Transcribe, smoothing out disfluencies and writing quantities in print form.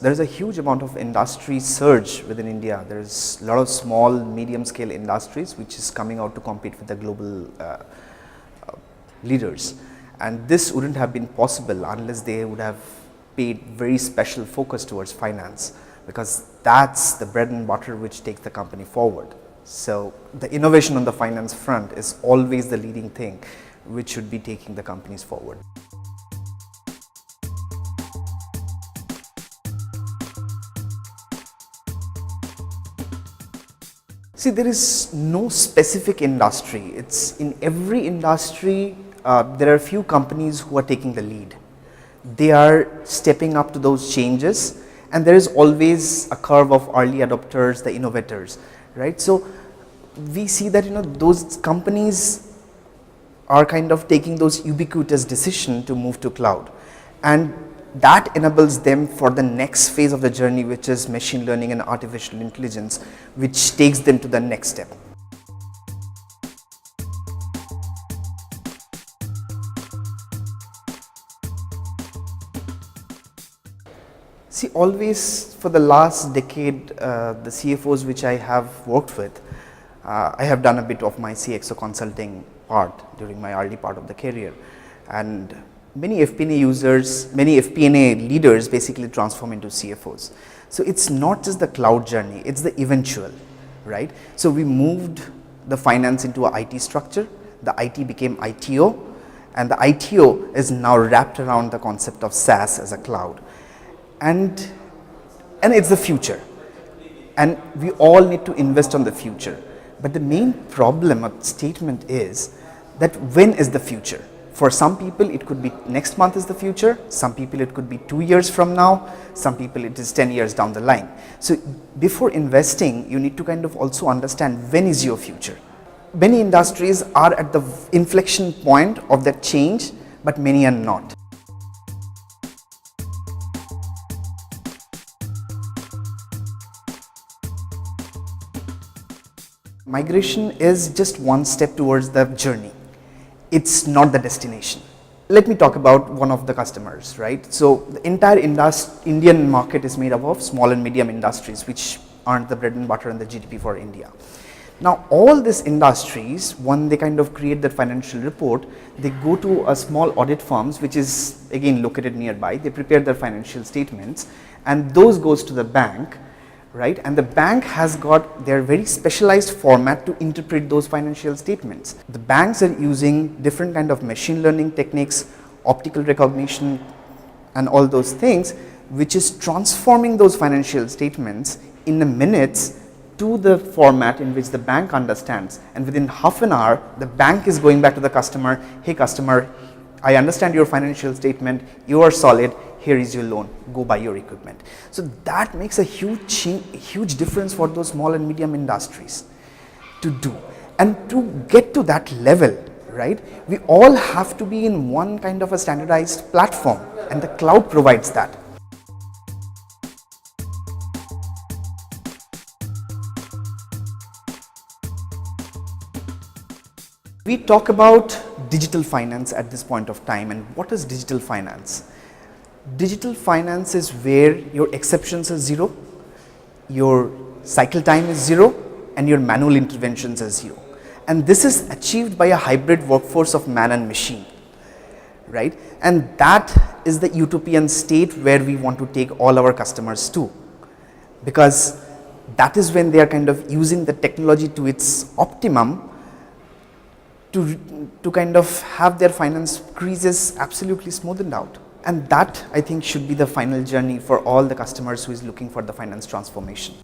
there's a huge amount of industry surge within India. There's a lot of small, medium scale industries which is coming out to compete with the global leaders, and this wouldn't have been possible unless they would have paid very special focus towards finance, because that's the bread and butter which takes the company forward. So the innovation on the finance front is always the leading thing which should be taking the companies forward. See, there is no specific industry. It's in every industry, there are a few companies who are taking the lead. They are stepping up to those changes, and there is always a curve of early adopters, the innovators, right? So we see that those companies are kind of taking those ubiquitous decision to move to cloud, and that enables them for the next phase of the journey, which is machine learning and artificial intelligence, which takes them to the next step. See, always for the last decade, the CFOs which I have worked with, I have done a bit of my CXO consulting part during my early part of the career, and many FP&A users, many FP&A leaders basically transform into CFOs. So it's not just the cloud journey, it's the eventual, right? So we moved the finance into a IT structure, the IT became ITO, and the ITO is now wrapped around the concept of SaaS as a cloud. And it's the future, and we all need to invest on the future. But the main problem or statement is that when is the future? For some people it could be next month is the future, some people it could be 2 years from now, some people it is 10 years down the line. So before investing, you need to kind of also understand when is your future. Many industries are at the inflection point of that change, but many are not. Migration is just one step towards the journey. It's not the destination. Let me talk about one of the customers, right? So the entire Indian market is made up of small and medium industries, which aren't the bread and butter and the GDP for India. Now all these industries, when they kind of create that financial report, they go to a small audit firms, which is again located nearby. They prepare their financial statements, and those goes to the bank, right? And the bank has got their very specialized format to interpret those financial statements. The banks are using different kind of machine learning techniques, optical recognition, and all those things, which is transforming those financial statements in a minutes to the format in which the bank understands. And within half an hour, the bank is going back to the customer, hey customer, I understand your financial statement, you are solid, here is your loan, go buy your equipment. So that makes a huge difference for those small and medium industries to do. And to get to that level, right, we all have to be in one kind of a standardized platform, and the cloud provides that. We talk about digital finance at this point of time, and what is digital finance? Digital finance is where your exceptions are zero, your cycle time is zero, and your manual interventions are zero. And this is achieved by a hybrid workforce of man and machine, right? And that is the utopian state where we want to take all our customers to, because that is when they are kind of using the technology to its optimum to kind of have their finance creases absolutely smoothened out. And that, I think, should be the final journey for all the customers who is looking for the finance transformation.